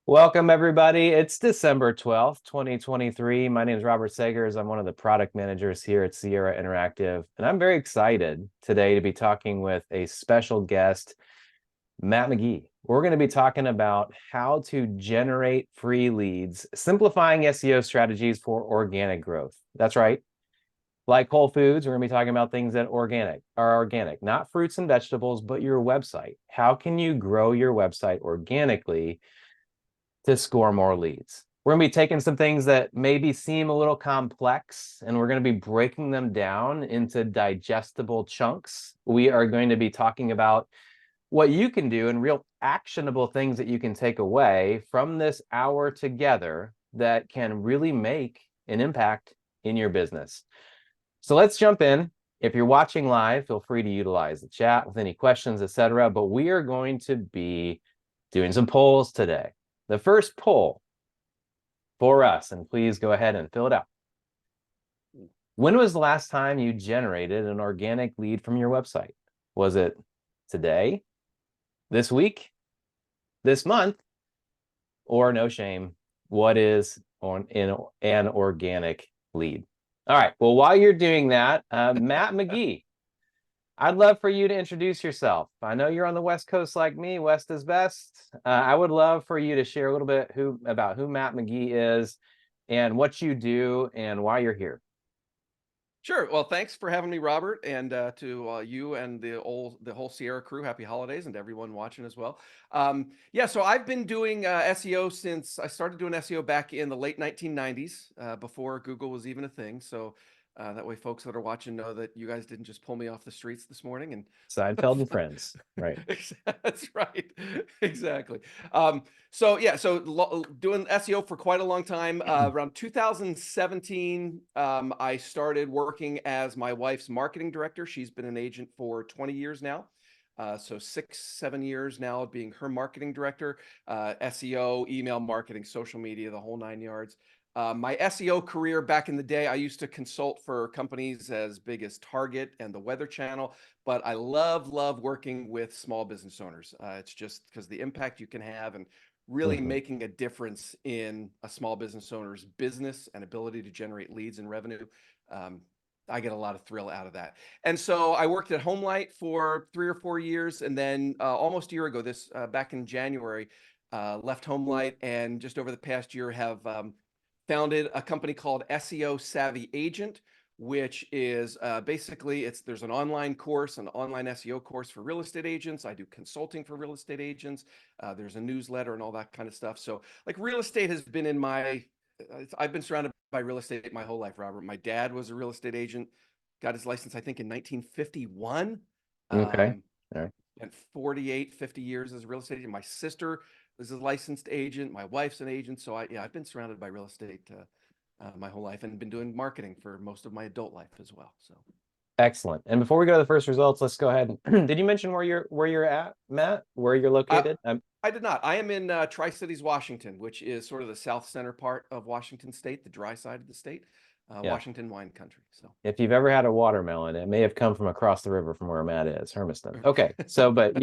Welcome, everybody. It's December 12th, 2023. My name is Robert Sagers. I'm one of the product managers here at Sierra Interactive, and I'm very excited today to be talking with a special guest, Matt McGee. We're going to be talking about how to generate free leads, simplifying SEO strategies for organic growth. That's right. Like Whole Foods, we're going to be talking about things that are organic, not fruits and vegetables, but your website. How can you grow your website organically to score more leads? We're going to be taking some things that maybe seem a little complex, and we're going to be breaking them down into digestible chunks. We are going to be talking about what you can do and real actionable things that you can take away from this hour together that can really make an impact in your business. So let's jump in. If you're watching live, feel free to utilize the chat with any questions, etc. But we are going to be doing some polls today. The first poll for us, and please go ahead and fill it out. When was the last time you generated an organic lead from your website? Was it today, this week, this month, or no shame, what is an organic lead? All right, well, while you're doing that, Matt McGee, I'd love for you to introduce yourself. I know you're on the West Coast like me. West is best. I would love for you to share a little bit about who Matt McGee is and what you do and why you're here. Sure. Well, thanks for having me, Robert, and to you and the whole Sierra crew. Happy holidays, and to everyone watching as well. Yeah, so I've been doing SEO since I started doing SEO back in the late 1990s, before Google was even a thing. So that way, folks that are watching know that you guys didn't just pull me off the streets this morning and Seinfeld and Friends, right? That's right. Exactly. So yeah, doing SEO for quite a long time. Around 2017, I started working as my wife's marketing director. She's been an agent for 20 years now. So 6-7 years now of being her marketing director, SEO, email marketing, social media, the whole 9 yards. My SEO career back in the day, I used to consult for companies as big as Target and the Weather Channel, but I love working with small business owners. It's just because the impact you can have and really making a difference in a small business owner's business and ability to generate leads and revenue. I get a lot of thrill out of that. And so I worked at HomeLight for 3 or 4 years, and then almost a year ago, back in January, left HomeLight, and just over the past year have founded a company called SEO Savvy Agent, which is basically there's an online course, an online SEO course for real estate agents. I do consulting for real estate agents. There's a newsletter and all that kind of stuff. So like real estate has been in I've been surrounded by real estate my whole life, Robert. My dad was a real estate agent, got his license, I think, in 1951. Okay. All right. And 50 years as a real estate agent. My sister is a licensed agent. My wife's an agent. So I've been surrounded by real estate my whole life, and been doing marketing for most of my adult life as well. So Excellent. And before we go to the first results, let's go ahead. Did you mention where you're at, Matt? Where you're located? I did not. I am in Tri-Cities, Washington, which is sort of the south center part of Washington State, the dry side of the state, Yeah. Washington wine country. So If you've ever had a watermelon, it may have come from across the river from where Matt is, Hermiston. Okay, so but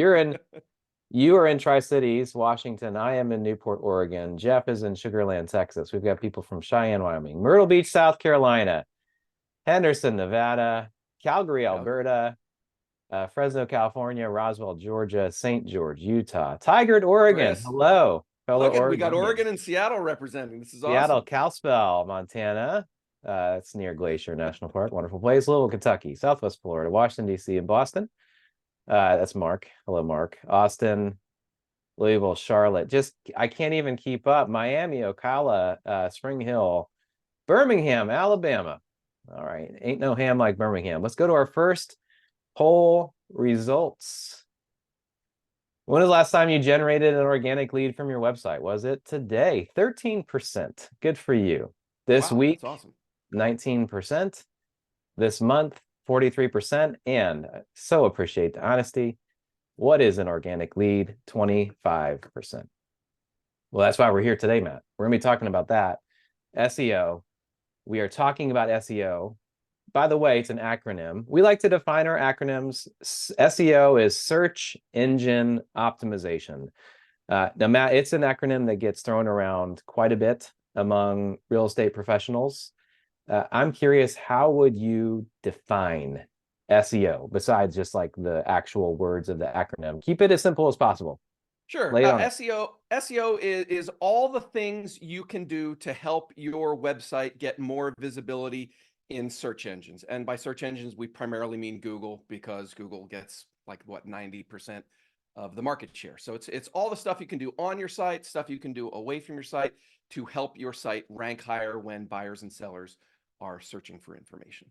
you are in Tri-Cities, Washington. I am in Newport, Oregon. Jeff is in Sugar Land, Texas. We've got people from Cheyenne, Wyoming, Myrtle Beach, South Carolina, Henderson, Nevada, Calgary, Alberta, Fresno, California, Roswell, Georgia, St. George, Utah, Tigard, Oregon. Chris, hello, fellow look, Oregonians. we got Oregon and Seattle representing. This is Seattle, awesome. Kalispell, Montana. It's near Glacier National Park. Wonderful place. Louisville, Kentucky, Southwest Florida, Washington, D.C., and Boston. That's Mark. Hello, Mark. Austin, Louisville, Charlotte. I can't even keep up. Miami, Ocala, Spring Hill, Birmingham, Alabama. All right. Ain't no ham like Birmingham. Let's go to our first poll results. When was the last time you generated an organic lead from your website? Was it today? 13%. Good for you. This week, that's awesome. 19%. This month, 43%. And I so appreciate the honesty. What is an organic lead? 25%. Well, that's why we're here today, Matt. We're going to be talking about that. SEO. We are talking about SEO. By the way, it's an acronym. We like to define our acronyms. SEO is search engine optimization. Now, Matt, it's an acronym that gets thrown around quite a bit among real estate professionals. I'm curious, how would you define SEO besides just like the actual words of the acronym? Keep it as simple as possible. Sure. Lay it on us. SEO is all the things you can do to help your website get more visibility in search engines. And by search engines, we primarily mean Google, because Google gets like what, 90% of the market share. So it's all the stuff you can do on your site, stuff you can do away from your site to help your site rank higher when buyers and sellers are searching for information.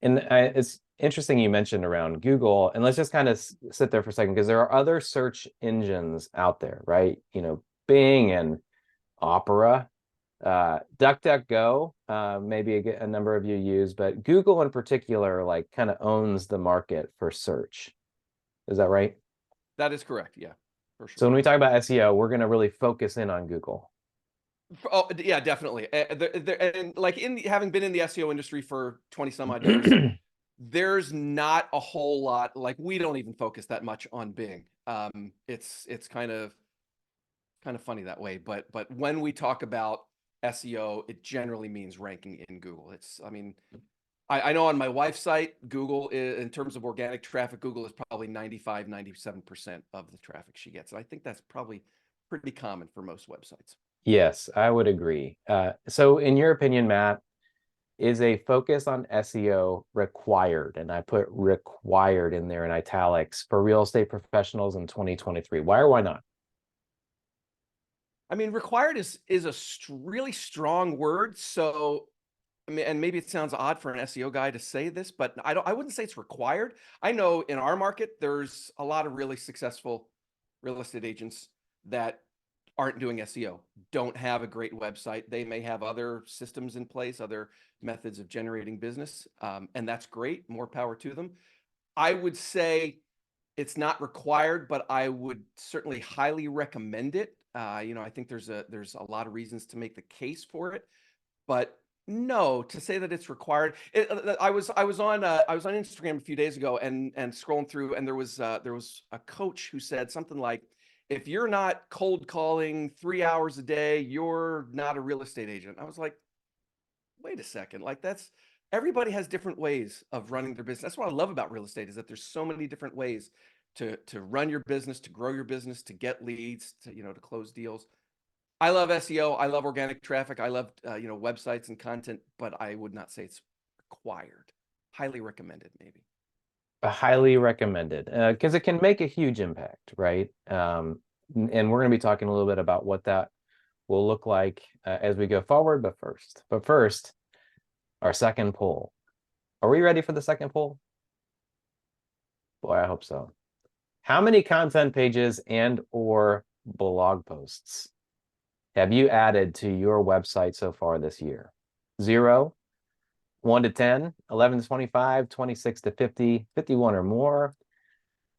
And it's interesting you mentioned around Google, and let's just kind of sit there for a second, because there are other search engines out there, right? You know, Bing and Opera, DuckDuckGo, maybe a number of you use, but Google in particular, like, kind of owns the market for search. Is that right? That is correct. Yeah, for sure. So when we talk about SEO, we're going to really focus in on Google. Oh yeah, definitely. And like having been in the SEO industry for 20 some odd years, there's not a whole lot. Like, we don't even focus that much on Bing. It's kind of funny that way. But when we talk about SEO, it generally means ranking in Google. I mean, I know on my wife's site, Google is, in terms of organic traffic, Google is probably 95, 97% of the traffic she gets. And I think that's probably pretty common for most websites. Yes, I would agree. So in your opinion, Matt, is a focus on SEO required? And I put required in there in italics for real estate professionals in 2023. Why or why not? I mean, required is a really strong word. So, I mean, and maybe it sounds odd for an SEO guy to say this, but I wouldn't say it's required. I know in our market, there's a lot of really successful real estate agents that aren't doing SEO, don't have a great website. They may have other systems in place, other methods of generating business, and that's great. More power to them. I would say it's not required, but I would certainly highly recommend it. I think there's a lot of reasons to make the case for it, but no, to say that it's required. I was on Instagram a few days ago and scrolling through, and there was a coach who said something like, if you're not cold calling 3 hours a day, you're not a real estate agent. I was like, wait a second. Like, everybody has different ways of running their business. That's what I love about real estate, is that there's so many different ways to run your business, to grow your business, to get leads, to close deals. I love SEO. I love organic traffic. I love websites and content, but I would not say it's required. Highly recommended, maybe. Highly recommended, because it can make a huge impact, right? And we're going to be talking a little bit about what that will look like as we go forward. But first, our second poll. Are we ready for the second poll? Boy, I hope so. How many content pages and or blog posts have you added to your website so far this year? 0, 1 to 10, 11 to 25, 26 to 50, 51 or more.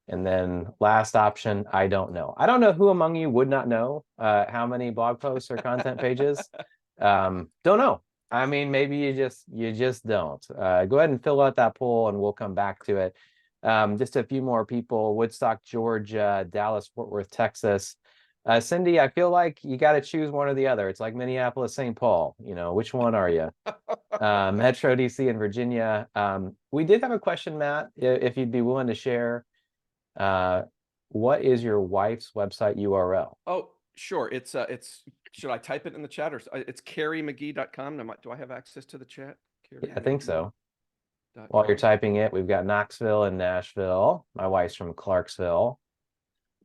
And then last option, I don't know. I don't know who among you would not know how many blog posts or content pages. Don't know. I mean, maybe you just don't. Go ahead and fill out that poll and we'll come back to it. Just a few more people: Woodstock, Georgia; Dallas, Fort Worth, Texas. Cindy, I feel like you got to choose one or the other. It's like Minneapolis, St. Paul. Which one are you? Metro, DC, and Virginia. We did have a question, Matt, if you'd be willing to share. What is your wife's website URL? Oh, sure. It's should I type it in the chat, or it's carriemcgee.com? Do I have access to the chat? Yeah, I think so. While you're typing it, we've got Knoxville and Nashville. My wife's from Clarksville.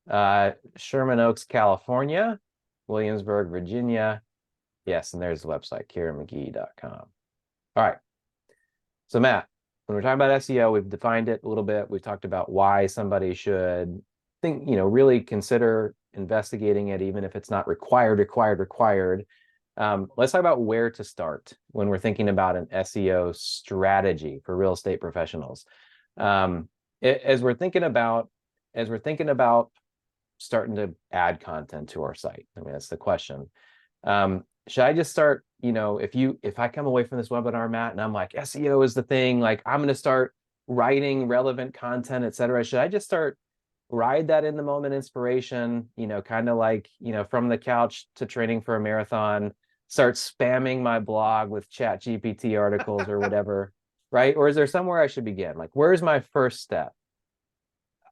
Sherman Oaks, California. Williamsburg, Virginia. Yes, and there's the website, carriemcgee.com. All right. So Matt, when we're talking about SEO, we've defined it a little bit. We've talked about why somebody should really consider investigating it, even if it's not required. Let's talk about where to start when we're thinking about an SEO strategy for real estate professionals. As we're thinking about starting to add content to our site, I mean, that's the question. Should I just start, if I come away from this webinar, Matt, and I'm like, SEO is the thing, like I'm going to start writing relevant content, etc. Should I just start ride that in the moment inspiration, kind of like, from the couch to training for a marathon, start spamming my blog with chat GPT articles or whatever, right? Or is there somewhere I should begin? Like, where's my first step?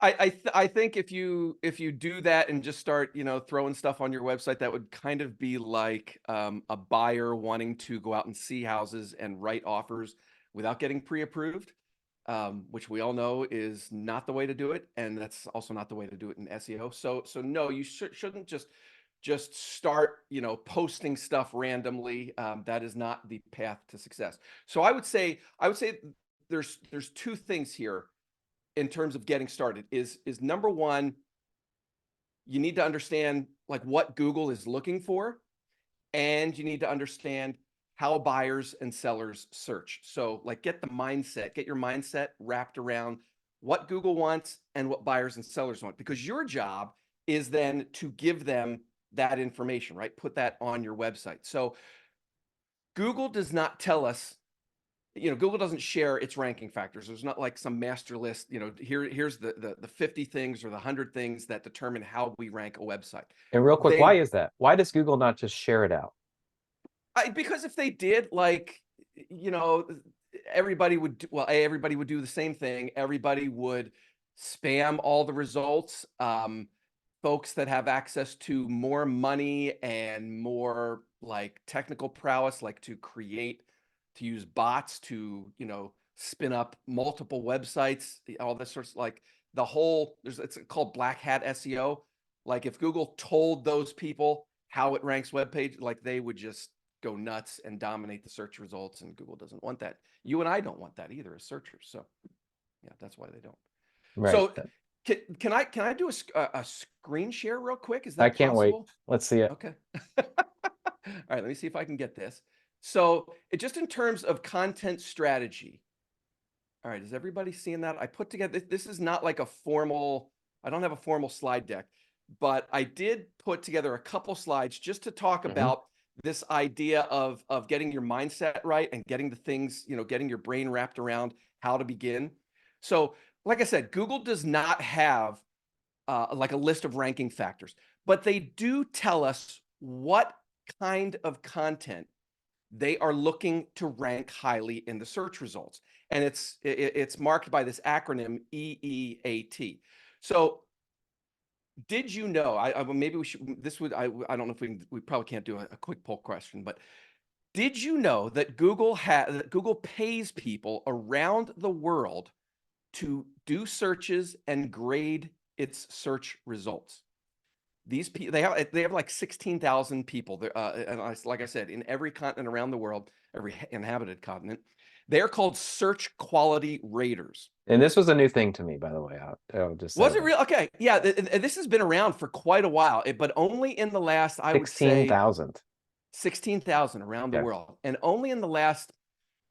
I think if you do that and just start, throwing stuff on your website, that would kind of be like a buyer wanting to go out and see houses and write offers without getting pre-approved, which we all know is not the way to do it, and that's also not the way to do it in SEO. So no, you shouldn't just start, posting stuff randomly. That is not the path to success. So I would say there's two things here in terms of getting started. Is number one, you need to understand like what Google is looking for, and you need to understand how buyers and sellers search. So like get your mindset wrapped around what Google wants and what buyers and sellers want, because your job is then to give them that information, right? Put that on your website. So Google does not tell us, Google doesn't share its ranking factors. There's not like some master list, here's the 50 things or the 100 things that determine how we rank a website. And real quick, why They is that? Why does Google not just share it out? Because if they did, like, you know, everybody would do the same thing. Everybody would spam all the results. Folks that have access to more money and more like technical prowess, like to use bots to, spin up multiple websites, all this sorts, like it's called black hat SEO. Like if Google told those people how it ranks web page, like they would just go nuts and dominate the search results, and Google doesn't want that. You and I don't want that either as searchers. So yeah, that's why they don't. Right. So can I do a screen share real quick? Is I that can't wait. possible? Let's see it. Okay. All right, let me see if I can get this. So just in terms of content strategy. All right, is everybody seeing that? I put together, this is not like I don't have a formal slide deck, but I did put together a couple slides just to talk about this idea of getting your mindset right and getting the things, getting your brain wrapped around how to begin. So like I said, Google does not have like a list of ranking factors, but they do tell us what kind of content they are looking to rank highly in the search results. And it's marked by this acronym EEAT. So did you know, maybe we should, I don't know if we probably can't do a quick poll question, but did you know that Google pays people around the world to do searches and grade its search results? These people, they have like 16,000 people there, and like I said, in every continent around the world, every inhabited continent. They're called search quality raters. And this was a new thing to me, by the way. I'll just say Was it that. real? Okay, yeah, this has been around for quite a while, but only in the last, I would say, 16,000. 16,000 around the Okay. world, and only in the last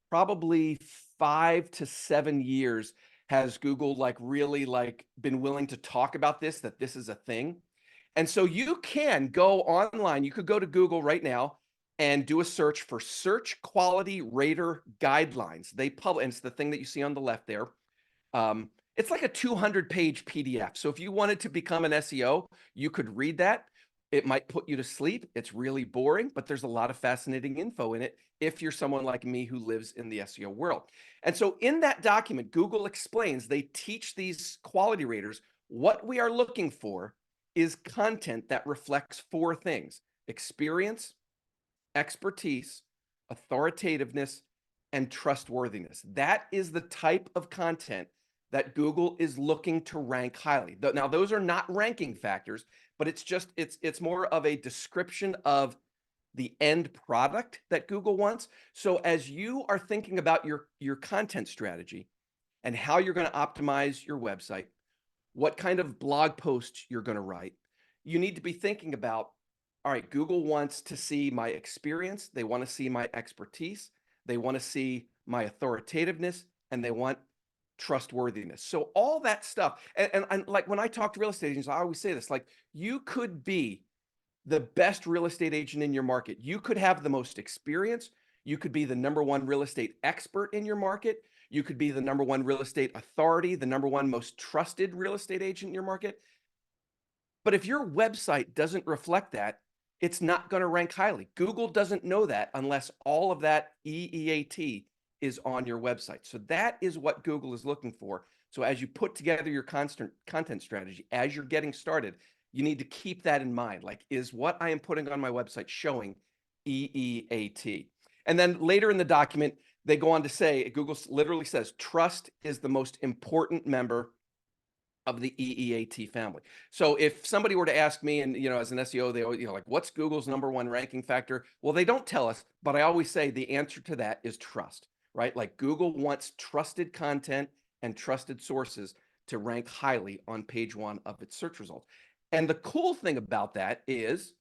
probably 5 to 7 years has Google like really like been willing to talk about that this is a thing. And so you can go online. You could go to Google right now and do a search for search quality rater guidelines. They publish, and it's the thing that you see on the left there. It's like a 200-page PDF. So if you wanted to become an SEO, you could read that. It might put you to sleep. It's really boring, but there's a lot of fascinating info in it if you're someone like me who lives in the SEO world. And so in that document, Google explains, they teach these quality raters what we are looking for is content that reflects 4 things: experience, expertise, authoritativeness, and trustworthiness. That is the type of content that Google is looking to rank highly. Now, those are not ranking factors, but it's more of a description of the end product that Google wants. So as you are thinking about your content strategy and how you're going to optimize your website, what kind of blog posts you're going to write, you need to be thinking about, all right, Google wants to see my experience. They want to see my expertise. They want to see my authoritativeness, and they want trustworthiness. So all that stuff. And like when I talk to real estate agents, I always say this, like you could be the best real estate agent in your market. You could have the most experience. You could be the #1 real estate expert in your market. You could be the #1 real estate authority, the #1 most trusted real estate agent in your market. But if your website doesn't reflect that, it's not going to rank highly. Google doesn't know that unless all of that EEAT is on your website. So that is what Google is looking for. So as you put together your content strategy, as you're getting started, you need to keep that in mind. Like, is what I am putting on my website showing EEAT? And then later in the document, they go on to say, Google literally says, trust is the most important member of the EEAT family. So if somebody were to ask me, and as an SEO, they always, like, what's Google's #1 ranking factor? Well, they don't tell us, but I always say the answer to that is trust, right? Like, Google wants trusted content and trusted sources to rank highly on page 1 of its search results. And the cool thing about that is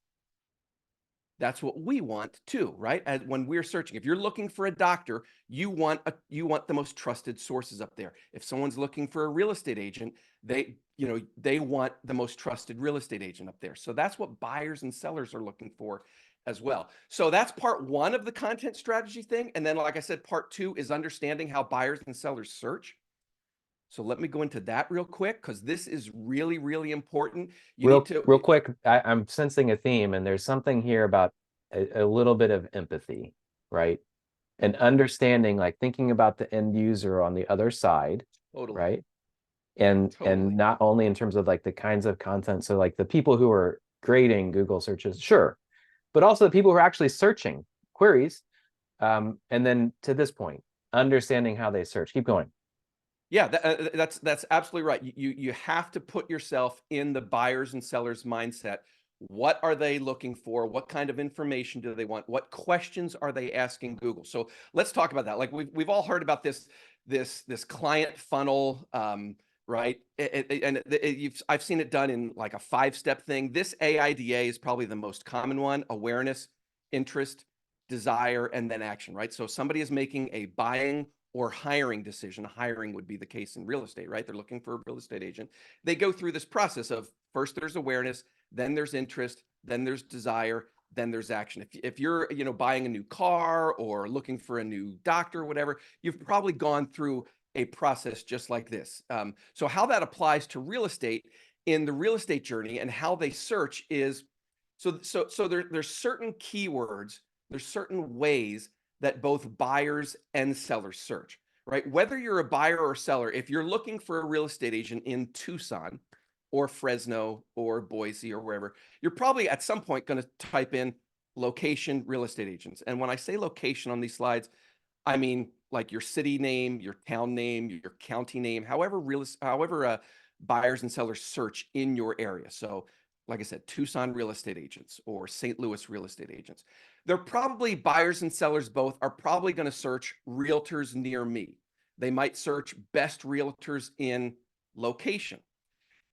that's what we want too, right? As when we're searching, if you're looking for a doctor, you want the most trusted sources up there. If someone's looking for a real estate agent, they want the most trusted real estate agent up there. So that's what buyers and sellers are looking for as well. So that's part 1 of the content strategy thing. And then, like I said, part 2 is understanding how buyers and sellers search. So let me go into that real quick, because this is really, really important. You need to Real quick, I'm sensing a theme, and there's something here about a little bit of empathy, right? And understanding, like thinking about the end user on the other side, totally, right? And totally. not only in terms of like the kinds of content, so like the people who are grading Google searches, sure, but also the people who are actually searching queries. And then to this point, understanding how they search. Keep going. Yeah, that's absolutely right. You have to put yourself in the buyers and sellers mindset. What are they looking for? What kind of information do they want? What questions are they asking Google? So let's talk about that. Like, we've all heard about this client funnel, right? I've seen it done in like a 5-step thing. This AIDA is probably the most common one: awareness, interest, desire, and then action, right? So somebody is making a buying or hiring decision. Hiring would be the case in real estate, right? They're looking for a real estate agent. They go through this process of, first there's awareness, then there's interest, then there's desire, then there's action. If you're buying a new car or looking for a new doctor or whatever, you've probably gone through a process just like this. So how that applies to real estate in the real estate journey and how they search is, there's certain keywords, there's certain ways that both buyers and sellers search, right? Whether you're a buyer or seller, if you're looking for a real estate agent in Tucson or Fresno or Boise or wherever, you're probably at some point going to type in location real estate agents. And when I say location on these slides, I mean like your city name, your town name, your county name, however buyers and sellers search in your area. So like I said, Tucson real estate agents or St. Louis real estate agents. They're probably, buyers and sellers both are probably going to search realtors near me. They might search best realtors in location.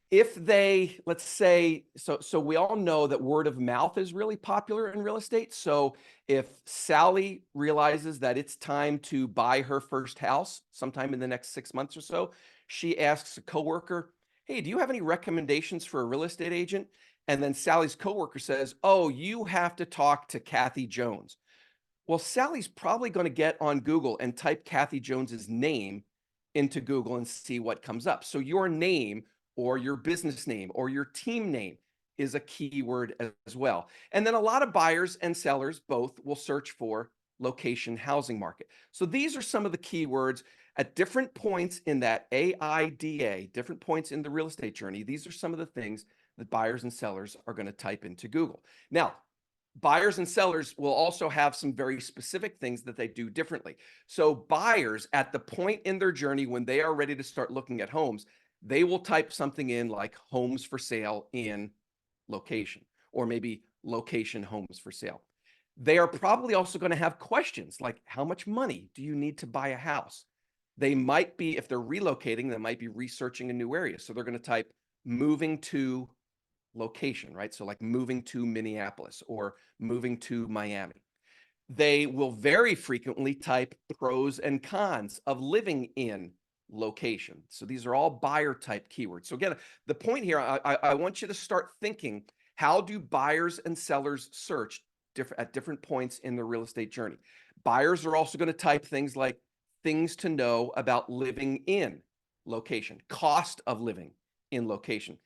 If they, let's say, so we all know that word of mouth is really popular in real estate. So if Sally realizes that it's time to buy her first house sometime in the next 6 months or so, she asks a coworker, hey, do you have any recommendations for a real estate agent? And then Sally's coworker says, oh, you have to talk to Kathy Jones. Well, Sally's probably going to get on Google and type Kathy Jones's name into Google and see what comes up. So your name or your business name or your team name is a keyword as well. And then a lot of buyers and sellers both will search for location housing market. So these are some of the keywords at different points in that AIDA, different points in the real estate journey. These are some of the things that buyers and sellers are going to type into Google. Now, buyers and sellers will also have some very specific things that they do differently. So buyers, at the point in their journey when they are ready to start looking at homes, they will type something in like homes for sale in location, or maybe location homes for sale. They are probably also going to have questions like, how much money do you need to buy a house? They might be, if they're relocating, they might be researching a new area. So they're going to type moving to location, right? So like moving to Minneapolis or moving to Miami. They will very frequently type pros and cons of living in location. So these are all buyer type keywords. So again, the point here, I want you to start thinking, how do buyers and sellers search at different points in the real estate journey? Buyers are also going to type things like things to know about living in location, cost of living in location.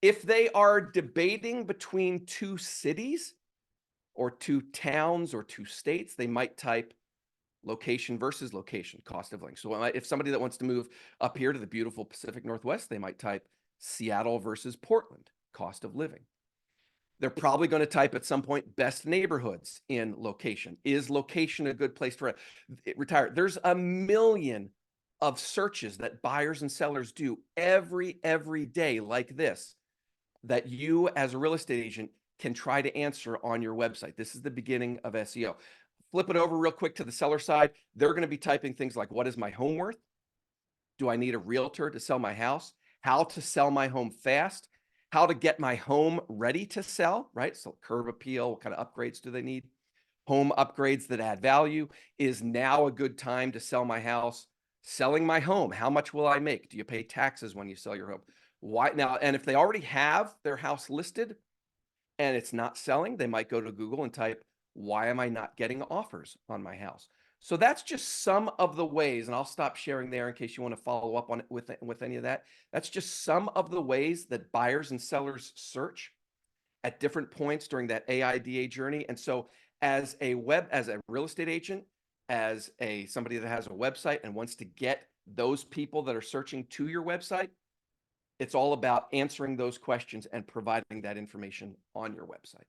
If they are debating between two cities or two towns or two states, they might type location versus location, cost of living. So if somebody that wants to move up here to the beautiful Pacific Northwest, they might type Seattle versus Portland, cost of living. They're probably going to type at some point best neighborhoods in location. Is location a good place to retire? There's a million of searches that buyers and sellers do every day like this, that you as a real estate agent can try to answer on your website. This is the beginning of SEO. Flip it over real quick to the seller side. They're going to be typing things like, what is my home worth? Do I need a realtor to sell my house? How to sell my home fast? How to get my home ready to sell, right? So curb appeal, what kind of upgrades do they need? Home upgrades that add value. Is now a good time to sell my house? Selling my home, how much will I make? Do you pay taxes when you sell your home? Why now? And if they already have their house listed and it's not selling, they might go to Google and type, why am I not getting offers on my house? So that's just some of the ways, and I'll stop sharing there in case you want to follow up on it with any of that. That's just some of the ways that buyers and sellers search at different points during that AIDA journey. And so as a real estate agent, as somebody that has a website and wants to get those people that are searching to your website, it's all about answering those questions and providing that information on your website.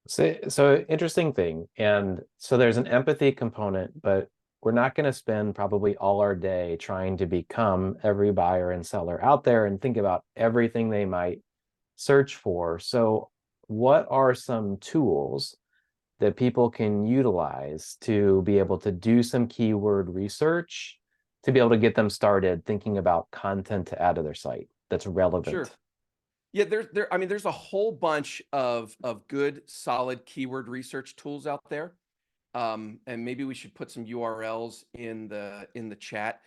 So interesting thing. And so there's an empathy component, but we're not going to spend probably all our day trying to become every buyer and seller out there and think about everything they might search for. So what are some tools that people can utilize to be able to do some keyword research to be able to get them started thinking about content to add to their site that's relevant? Sure. Yeah, I mean, there's a whole bunch of good, solid keyword research tools out there. And maybe we should put some URLs in the chat.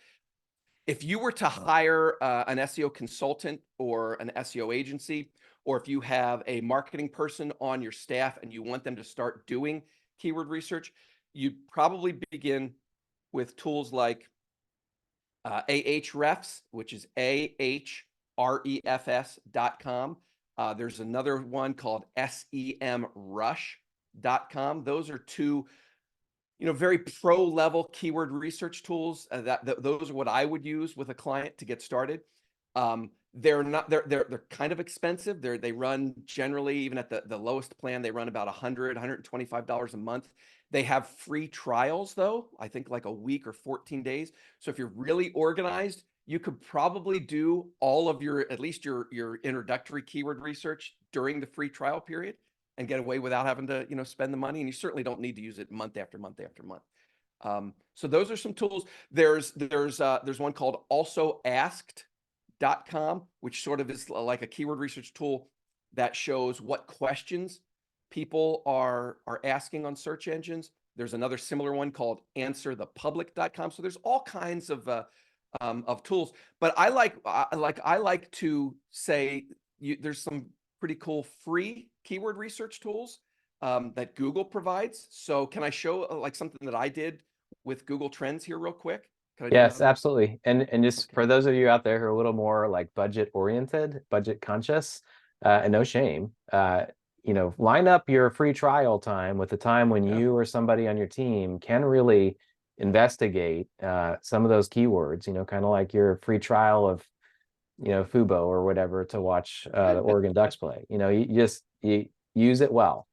If you were to hire an SEO consultant or an SEO agency, or if you have a marketing person on your staff and you want them to start doing keyword research, you'd probably begin with tools like Ahrefs, which is ahrefs.com. There's another one called semrush.com. Those are two, very pro level keyword research tools. Those are what I would use with a client to get started. They're kind of expensive. They run generally, even at the lowest plan, they run about $125 a month. They have free trials though, I think like a week or 14 days. So if you're really organized, you could probably do all of at least your introductory keyword research during the free trial period and get away without having to, spend the money. And you certainly don't need to use it month after month after month. So those are some tools. There's one called alsoasked.com, which sort of is like a keyword research tool that shows what questions people are asking on search engines. There's another similar one called answerthepublic.com. So there's all kinds of tools, but I like to say there's some pretty cool free keyword research tools that Google provides. So can I show like something that I did with Google Trends here real quick? Yes, absolutely. And just for those of you out there who are a little more like budget oriented, budget conscious, and no shame, line up your free trial time with the time when you or somebody on your team can really investigate some of those keywords, kind of like your free trial of, Fubo or whatever to watch the Oregon Ducks play. You use it well.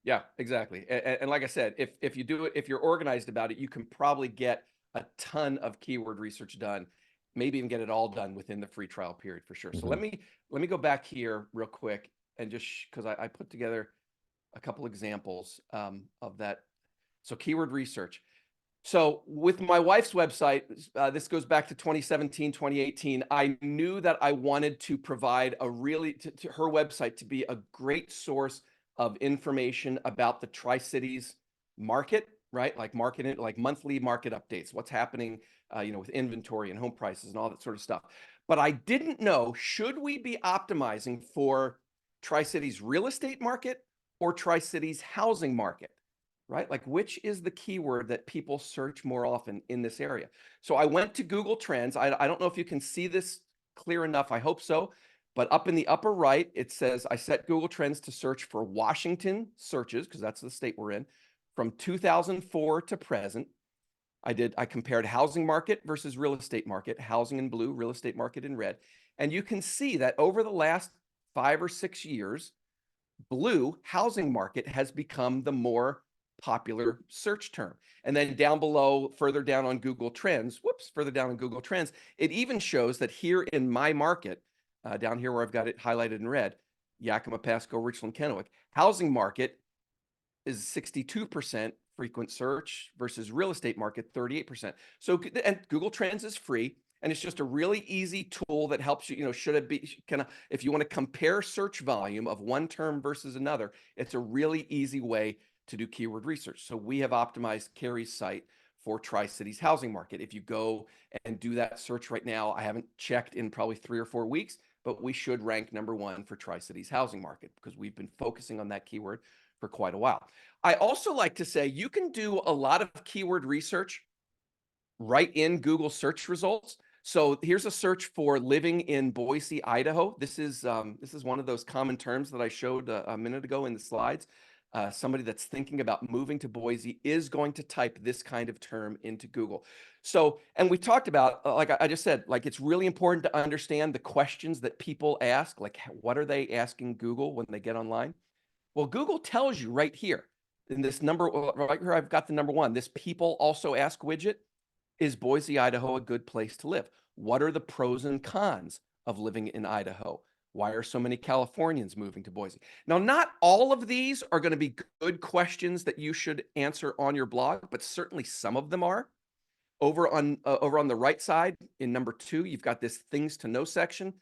Yeah, exactly. And like I said, if you do it, if you're organized about it, you can probably get a ton of keyword research done, maybe even get it all done within the free trial period for sure. So let me go back here real quick and just because I put together a couple examples of that. So keyword research. So with my wife's website, this goes back to 2017, 2018. I knew that I wanted to provide to her website to be a great source of information about the Tri-Cities market, right? Like market, like monthly market updates, what's happening, with inventory and home prices and all that sort of stuff. But I didn't know, should we be optimizing for Tri-Cities real estate market or Tri-Cities housing market, right? Like, which is the keyword that people search more often in this area? So I went to Google Trends. I don't know if you can see this clear enough. I hope so. But up in the upper right, it says I set Google Trends to search for Washington searches, because that's the state we're in, from 2004 to present. I compared housing market versus real estate market, housing in blue, real estate market in red. And you can see that over the last 5 or 6 years, blue, housing market, has become the more popular search term. And then down below, further down on Google Trends, further down on Google Trends, it even shows that here in my market, down here where I've got it highlighted in red, Yakima, Pasco, Richland, Kennewick, housing market is 62% frequent search versus real estate market 38%. So, and Google Trends is free, and it's just a really easy tool that helps you, should it be kind of, if you want to compare search volume of one term versus another, it's a really easy way to do keyword research. So we have optimized Carrie's site for Tri-Cities housing market. If you go and do that search right now, I haven't checked in probably 3 or 4 weeks, but we should rank #1 for Tri-Cities housing market because we've been focusing on that keyword for quite a while. I also like to say you can do a lot of keyword research right in Google search results. So here's a search for living in Boise, Idaho. This is one of those common terms that I showed a minute ago in the slides. Somebody that's thinking about moving to Boise is going to type this kind of term into Google. So, and we talked about, like I just said, like it's really important to understand the questions that people ask, like what are they asking Google when they get online? Well, Google tells you right here in this number, right here, I've got the #1. This people also ask widget. Is Boise, Idaho a good place to live? What are the pros and cons of living in Idaho? Why are so many Californians moving to Boise? Now, not all of these are going to be good questions that you should answer on your blog, but certainly some of them are. Over on the right side in #2, you've got this things to know section.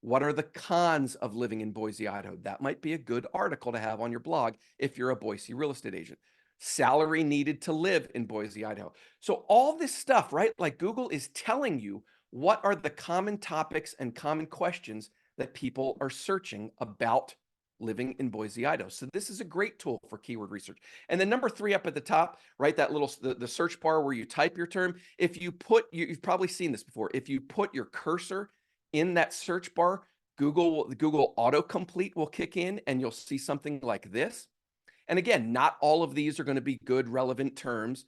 What are the cons of living in Boise, Idaho? That might be a good article to have on your blog if you're a Boise real estate agent. Salary needed to live in Boise, Idaho. So all this stuff, right? Like Google is telling you what are the common topics and common questions that people are searching about living in Boise, Idaho. So this is a great tool for keyword research. And then #3 up at the top, right? That little, the search bar where you type your term. If you put, you've probably seen this before. If you put your cursor in that search bar, Google autocomplete will kick in and you'll see something like this. And again, not all of these are going to be good, relevant terms,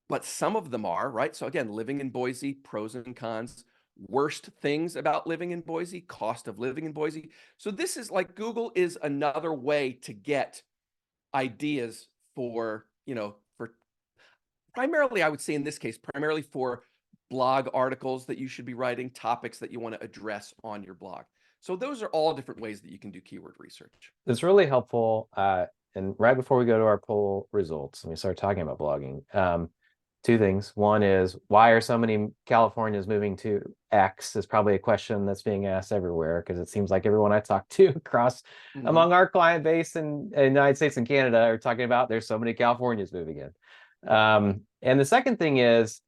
but some of them are, right? So again, living in Boise, pros and cons, worst things about living in Boise, cost of living in Boise. So this is like Google is another way to get ideas for, for primarily, I would say in this case, primarily for blog articles that you should be writing, topics that you want to address on your blog. So those are all different ways that you can do keyword research. It's really helpful. And right before we go to our poll results and we start talking about blogging, 2 things. One is, why are so many Californians moving to X is probably a question that's being asked everywhere, because it seems like everyone I talk to across among our client base in the United States and Canada are talking about there's so many Californians moving in. And the second thing is,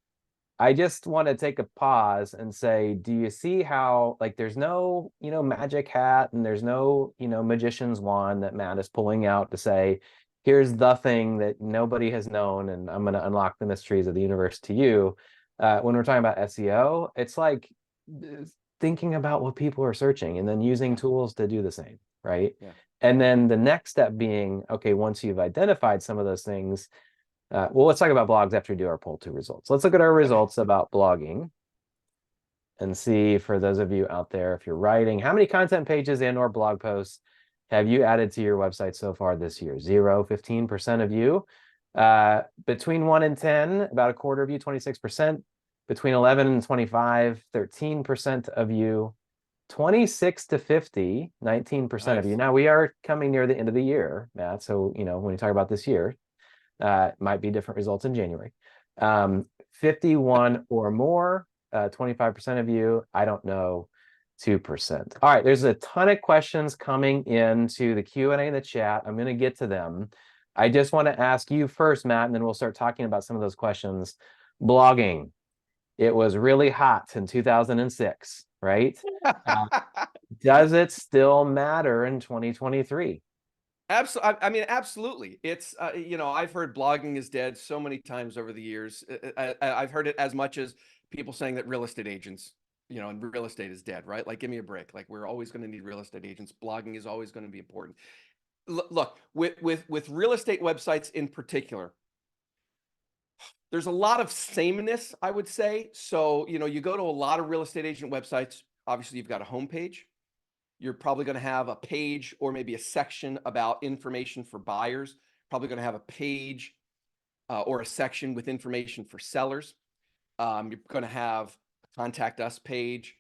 I just want to take a pause and say, do you see how, like, there's no, magic hat and there's no, magician's wand that Matt is pulling out to say, here's the thing that nobody has known, and I'm going to unlock the mysteries of the universe to you. When we're talking about SEO, it's like thinking about what people are searching and then using tools to do the same, right? Yeah. And then the next step being, okay, once you've identified some of those things, well, let's talk about blogs after we do our poll 2 results. Let's look at our results about blogging and see, for those of you out there, if you're writing, how many content pages and or blog posts have you added to your website so far this year? 0, 15% of you. Between 1 and 10, about a quarter of you, 26%. Between 11 and 25, 13% of you. 26 to 50, 19% of you. Now, we are coming near the end of the year, Matt. So, when you talk about this year, might be different results in January. 51 or more, 25% of you, I don't know, 2%. All right, there's a ton of questions coming into the Q&A in the chat. I'm going to get to them. I just want to ask you first, Matt, and then we'll start talking about some of those questions. Blogging, it was really hot in 2006, right? Does it still matter in 2023? Absolutely. I mean, absolutely. It's, I've heard blogging is dead so many times over the years. I've heard it as much as people saying that real estate agents, and real estate is dead, right? Like, give me a break. Like, we're always going to need real estate agents. Blogging is always going to be important. Look, with real estate websites in particular, there's a lot of sameness, I would say. So, you go to a lot of real estate agent websites. Obviously, you've got a homepage. You're probably going to have a page or maybe a section about information for buyers. Probably going to have a page or a section with information for sellers. You're going to have a contact us page.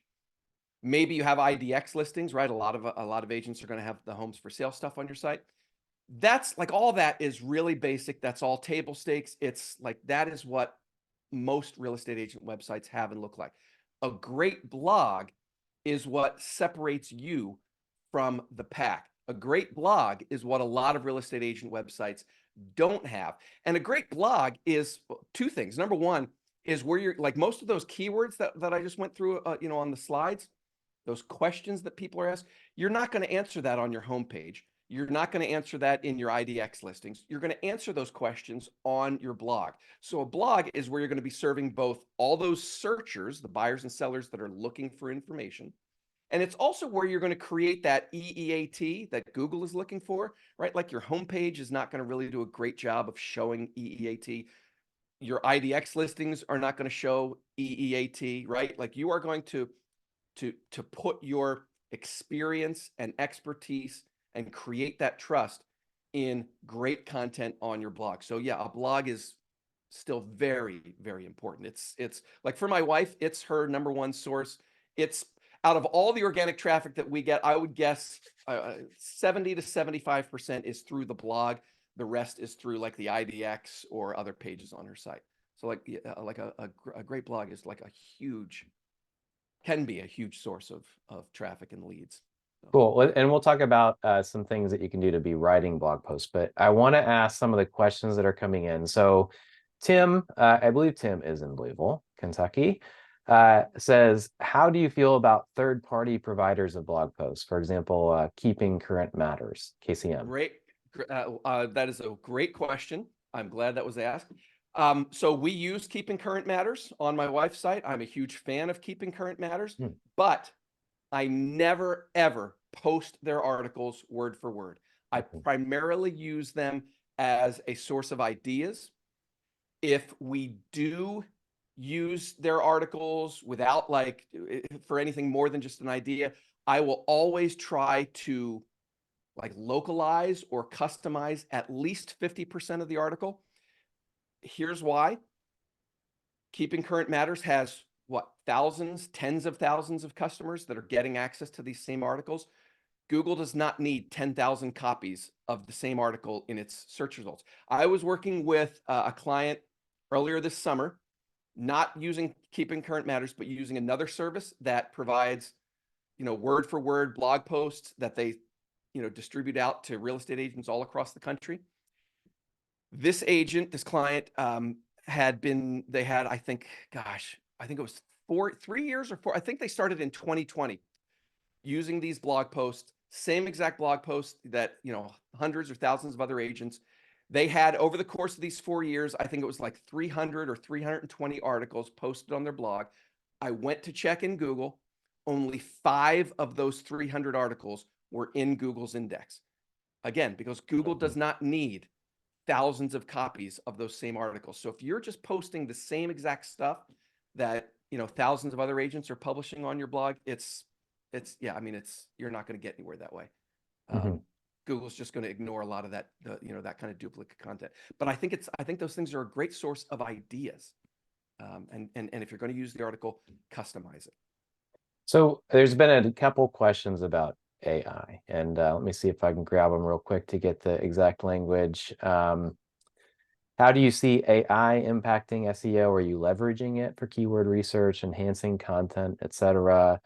Maybe you have IDX listings, right? A lot of agents are going to have the homes for sale stuff on your site. That's like, all that is really basic. That's all table stakes. It's like, that is what most real estate agent websites have and look like. A great blog is what separates you from the pack. A great blog is what a lot of real estate agent websites don't have. And a great blog is two things. Number one is where you're, like, most of those keywords that I just went through, on the slides, those questions that people are asked, you're not going to answer that on your homepage. You're not going to answer that in your IDX listings. You're going to answer those questions on your blog. So a blog is where you're going to be serving both all those searchers, the buyers and sellers that are looking for information. And it's also where you're going to create that EEAT that Google is looking for, right? Like, your homepage is not going to really do a great job of showing EEAT. Your IDX listings are not going to show EEAT, right? Like, you are going to put your experience and expertise and create that trust in great content on your blog. So yeah, a blog is still very, very important. It's like, for my wife, it's her number one source. It's, out of all the organic traffic that we get, I would guess 70 to 75% is through the blog. The rest is through, like, the IDX or other pages on her site. So, like, a great blog is like can be a huge source of traffic and leads. So. Cool. And we'll talk about some things that you can do to be writing blog posts, but I want to ask some of the questions that are coming in. So Tim, I believe Tim is in Louisville, Kentucky, says, how do you feel about third-party providers of blog posts? For example, Keeping Current Matters, KCM. Great. That is a great question. I'm glad that was asked. So we use Keeping Current Matters on my wife's site. I'm a huge fan of Keeping Current Matters, but I never, ever post their articles word for word. I primarily use them as a source of ideas. If we do use their articles without, like, for anything more than just an idea, I will always try to, like, localize or customize at least 50% of the article. Here's why. Keeping Current Matters has, what, thousands, tens of thousands of customers that are getting access to these same articles. Google does not need 10,000 copies of the same article in its search results. I was working with a client earlier this summer, not using Keeping Current Matters, but using another service that provides, word for word blog posts that they, distribute out to real estate agents all across the country. This client, they had, I think it was 3 years or 4. I think they started in 2020 using these blog posts, same exact blog posts that, hundreds or thousands of other agents. They had, over the course of these 4 years, I think it was like 300 or 320 articles posted on their blog. I went to check in Google. Only 5 of those 300 articles were in Google's index. Again, because Google does not need thousands of copies of those same articles. So if you're just posting the same exact stuff that, thousands of other agents are publishing on your blog, you're not going to get anywhere that way. Google's just going to ignore a lot of that, that kind of duplicate content. But I think those things are a great source of ideas. And if you're going to use the article, customize it. So there's been a couple questions about AI, and let me see if I can grab them real quick to get the exact language. How do you see AI impacting SEO? Are you leveraging it for keyword research, enhancing content, etc.?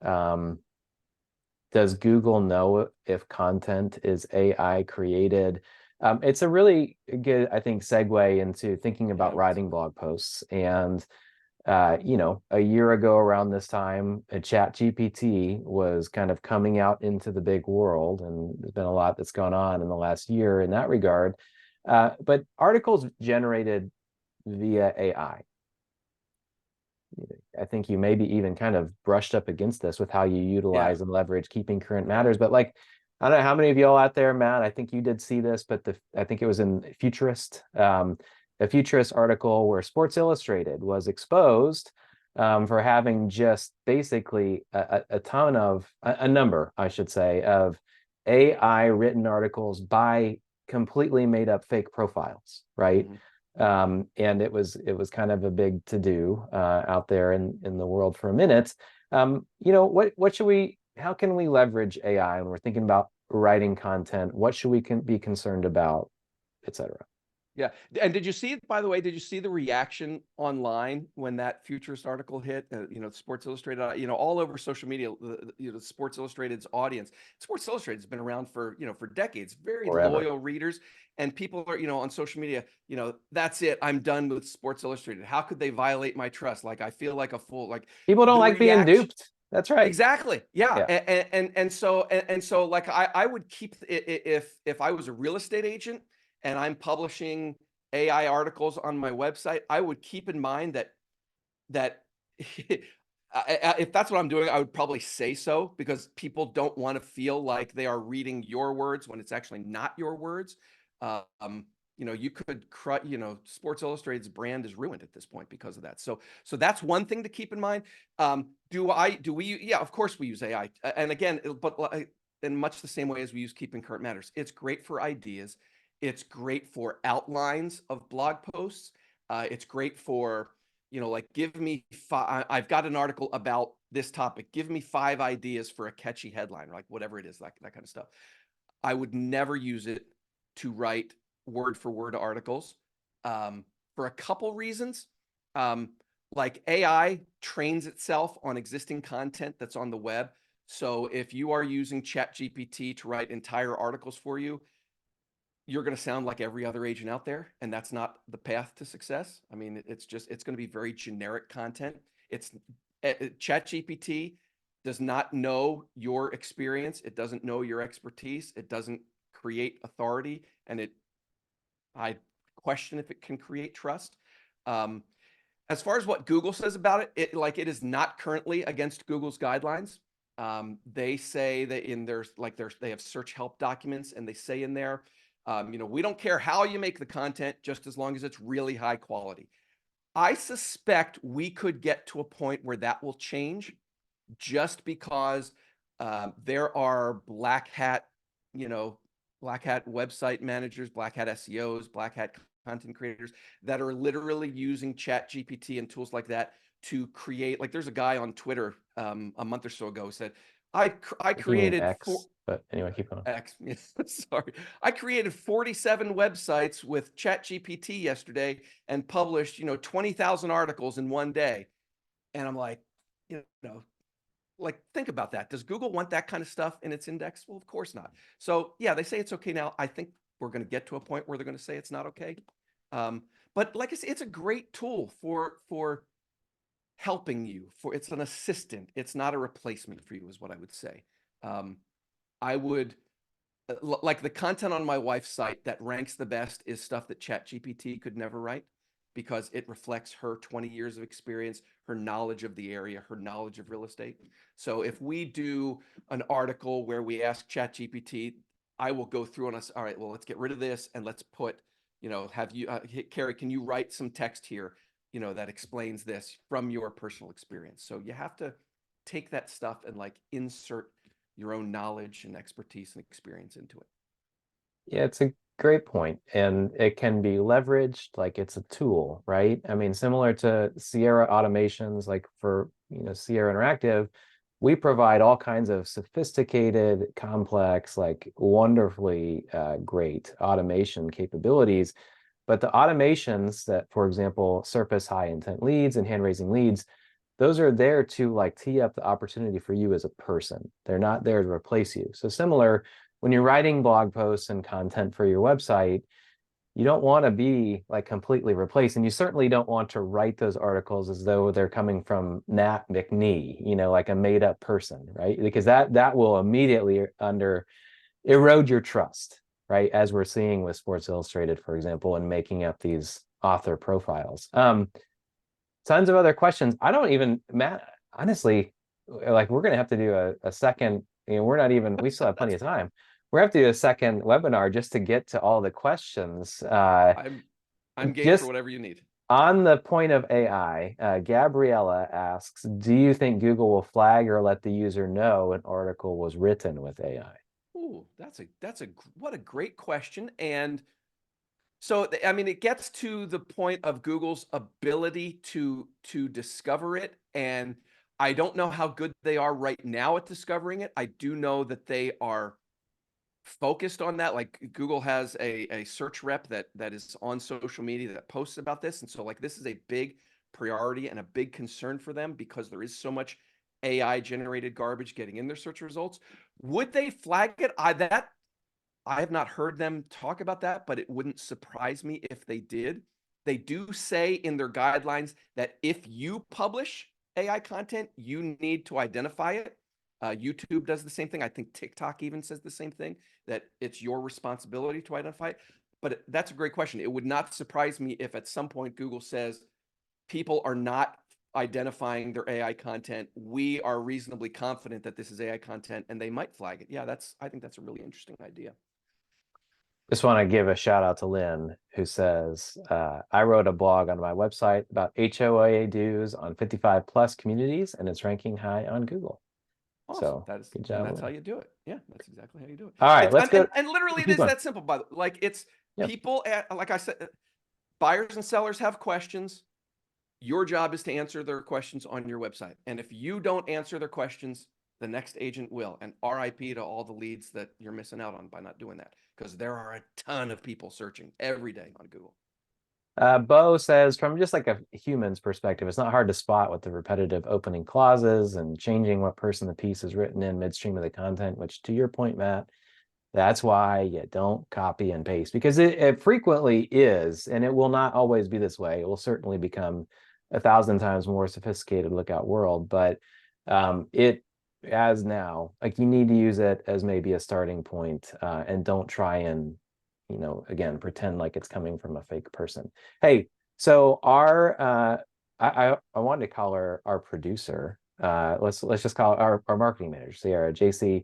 Does Google know if content is AI created? It's a really good, I think, segue into thinking about writing blog posts. And You know, a year ago around this time, a chat GPT was kind of coming out into the big world, and there's been a lot that's gone on in the last year in that regard. But articles generated via AI, I think you maybe even kind of brushed up against this with how you Yeah. utilize and leverage keeping current matters. But like, I don't know how many of y'all out there, Matt, I think you did see this, but I think it was in Futurist, a Futurist article where Sports Illustrated was exposed for having just basically a ton of, a number, I should say, of AI written articles by completely made up fake profiles, right? Mhm. And it was kind of a big to do out there in the world for a minute. You know, what should we? How can we leverage AI when we're thinking about writing content? What should we be concerned about, etc.? Yeah. And did you see it, by the way, did you see the reaction online when that Futurist article hit? Sports Illustrated, all over social media, Sports Illustrated's audience. Sports Illustrated's been around for, for decades, very Forever. loyal readers. And people are, on social media, that's it. I'm done with Sports Illustrated. How could they violate my trust? Like, I feel like a fool. Like People don't the like being reaction. duped. That's right. Exactly. Yeah. Yeah. And so like I would keep if I was a real estate agent and I'm publishing AI articles on my website, I would keep in mind that if that's what I'm doing, I would probably say so, because people don't want to feel like they are reading your words when it's actually not your words. Um, you could, Sports Illustrated's brand is ruined at this point because of that. So that's one thing to keep in mind. Do we? Yeah, of course we use AI, and again, but in much the same way as we use Keeping Current Matters. It's great for ideas. It's great for outlines of blog posts. It's great for, like, give me five. I've got an article about this topic. Give me 5 ideas for a catchy headline, like whatever it is, like that kind of stuff. I would never use it to write word for word articles, for a couple reasons. Um, like, AI trains itself on existing content that's on the web. So if you are using ChatGPT to write entire articles for you, you're going to sound like every other agent out there, and that's not the path to success. I mean, it's going to be very generic content. It's ChatGPT does not know your experience. It doesn't know your expertise. It doesn't create authority, and I question if it can create trust. Um, as far as what Google says about it, it is not currently against Google's guidelines. They say that they have search help documents, and they say in there, we don't care how you make the content, just as long as it's really high quality. I suspect we could get to a point where that will change, just because there are black hat website managers, black hat SEOs, black hat content creators that are literally using Chat GPT and tools like that to create. Like, there's a guy on Twitter a month or so ago who said, I If you mean created X, but anyway, keep going. X. Sorry. I created 47 websites with Chat GPT yesterday and published, 20,000 articles in one day. And I'm like, like, think about that. Does Google want that kind of stuff in its index? Well, of course not. So yeah, they say it's okay now. I think we're going to get to a point where they're going to say it's not okay. But like I said, it's a great tool for helping you. It's an assistant. It's not a replacement for you, is what I would say. I would like, the content on my wife's site that ranks the best is stuff that ChatGPT could never write, because it reflects her 20 years of experience, her knowledge of the area, her knowledge of real estate. So if we do an article where we ask ChatGPT, I will go through and all right, well, let's get rid of this and let's put, Carrie, can you write some text here, that explains this from your personal experience? So you have to take that stuff and, like, insert your own knowledge and expertise and experience into it. Yeah, it's a great point, and it can be leveraged like it's a tool, right? I mean, similar to Sierra automations, like for, Sierra Interactive, we provide all kinds of sophisticated, complex, like wonderfully great automation capabilities. But the automations that, for example, surface high intent leads and hand raising leads, those are there to like tee up the opportunity for you as a person. They're not there to replace you. So similar, when you're writing blog posts and content for your website, you don't want to be like completely replaced, and you certainly don't want to write those articles as though they're coming from Matt McGee, like a made up person, right? Because that will immediately erode your trust, right? As we're seeing with Sports Illustrated, for example, and making up these author profiles. Tons of other questions. I don't even, Matt, honestly, like we're gonna have to do a second, we're not even, we still have plenty of time. We're gonna have to do a second webinar just to get to all the questions. I'm game for Just whatever you need. on the point of AI, Gabriella asks, do you think Google will flag or let the user know an article was written with AI? Ooh, what a great question. And so, I mean, it gets to the point of Google's ability to discover it. And I don't know how good they are right now at discovering it. I do know that they are focused on that. Like Google has a search rep that is on social media that posts about this. And so like this is a big priority and a big concern for them because there is so much AI generated garbage getting in their search results. Would they flag it? I have not heard them talk about that, but it wouldn't surprise me if they did. They do say in their guidelines that if you publish AI content, you need to identify it. YouTube does the same thing. I think TikTok even says the same thing, that it's your responsibility to identify it. But that's a great question. It would not surprise me if at some point Google says people are not identifying their AI content. We are reasonably confident that this is AI content, and they might flag it. Yeah, I think that's a really interesting idea. Just want to give a shout out to Lynn, who says, I wrote a blog on my website about HOA dues on 55 plus communities, and it's ranking high on Google. Awesome. So good job. And that's Lynn. how you do it. Yeah, that's exactly how you do it. All right, It's let's go. and literally it Keep is going. that simple, by the way. Like it's Yep. people like I said, buyers and sellers have questions. Your job is to answer their questions on your website. And if you don't answer their questions, the next agent will. And RIP to all the leads that you're missing out on by not doing that, because there are a ton of people searching every day on Google. Bo says, from just like a human's perspective, it's not hard to spot with the repetitive opening clauses and changing what person the piece is written in midstream of the content, which to your point, Matt, that's why you don't copy and paste, because it frequently is, and it will not always be this way. It will certainly become 1,000 times more sophisticated lookout world, but it as now, like you need to use it as maybe a starting point, and don't try and again, pretend like it's coming from a fake person. Hey, so I wanted to call her our producer. Let's just call it our marketing manager, Sierra, JC,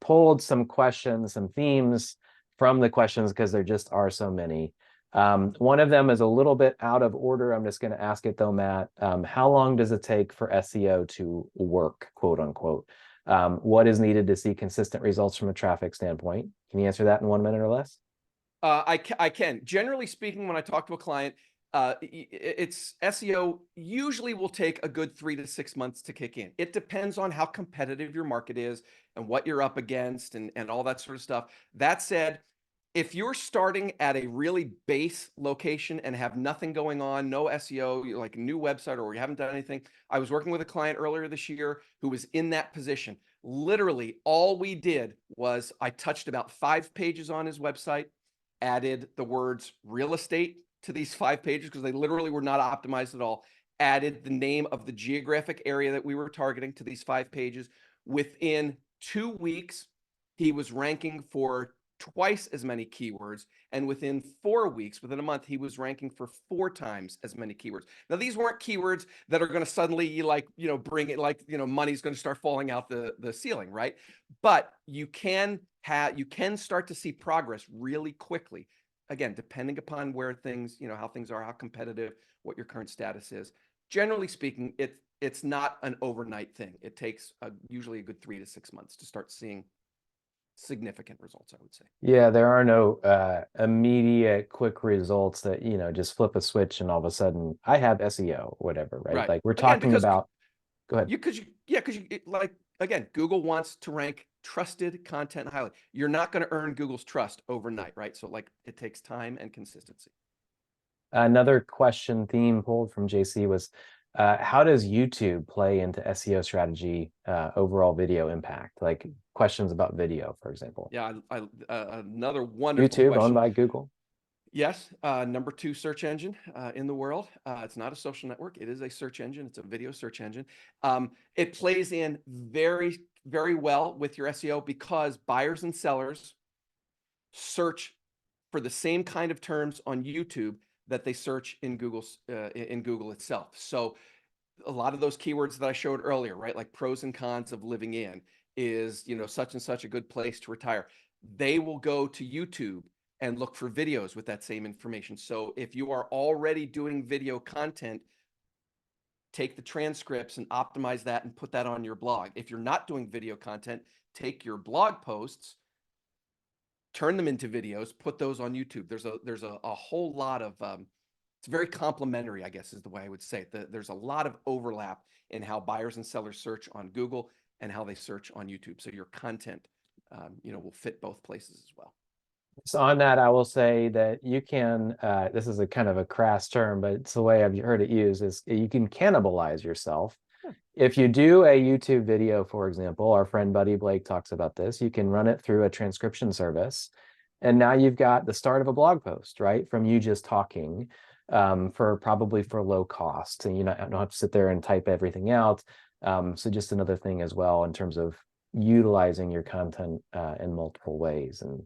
pulled some questions, some themes from the questions because there just are so many. One of them is a little bit out of order. I'm just going to ask it though, Matt. How long does it take for SEO to work, quote unquote? What is needed to see consistent results from a traffic standpoint? Can you answer that in 1 minute or less? I can. Generally speaking, when I talk to a client, it's SEO usually will take a good 3 to 6 months to kick in. It depends on how competitive your market is and what you're up against and all that sort of stuff. That said, if you're starting at a really base location and have nothing going on, no SEO, like a new website, or you haven't done anything. I was working with a client earlier this year who was in that position. Literally, all we did was I touched about 5 pages on his website, added the words real estate to these 5 pages because they literally were not optimized at all, added the name of the geographic area that we were targeting to these 5 pages. Within 2 weeks, he was ranking for twice as many keywords. And within 4 weeks, within a month, he was ranking for 4 times as many keywords. Now, these weren't keywords that are going to suddenly bring it like, money's going to start falling out the ceiling, right? But you can start to see progress really quickly. Again, depending upon where things, how things are, how competitive, what your current status is. Generally speaking, it's not an overnight thing. It takes usually a good 3 to 6 months to start seeing significant results, I would say. Yeah, there are no immediate quick results that, just flip a switch and all of a sudden I have SEO, whatever, right? Right. Like we're Again, talking because about, go ahead. because again, Google wants to rank trusted content highly. You're not going to earn Google's trust overnight, right? So like it takes time and consistency. Another question theme pulled from JC was, how does YouTube play into SEO strategy, overall video impact? Like questions about video, for example. Yeah, another wonderful YouTube owned question. by Google. Yes, number 2 search engine in the world. It's not a social network. It is a search engine. It's a video search engine. It plays in very, very well with your SEO because buyers and sellers search for the same kind of terms on YouTube that they search in Google itself. So a lot of those keywords that I showed earlier, right? Like pros and cons of living in is, such and such a good place to retire. They will go to YouTube and look for videos with that same information. So if you are already doing video content, take the transcripts and optimize that and put that on your blog. If you're not doing video content, take your blog posts, turn them into videos, put those on YouTube. There's a whole lot of it's very complementary, I guess is the way I would say it. There's a lot of overlap in how buyers and sellers search on Google and how they search on YouTube. So your content, will fit both places as well. So on that, I will say that you can, this is a kind of a crass term, but it's the way I've heard it used, is you can cannibalize yourself. Yeah. If you do a YouTube video, for example, our friend Buddy Blake talks about this, you can run it through a transcription service. And now you've got the start of a blog post, right? From you just talking probably for low cost. And you don't have to sit there and type everything out. So just another thing as well in terms of utilizing your content in multiple ways and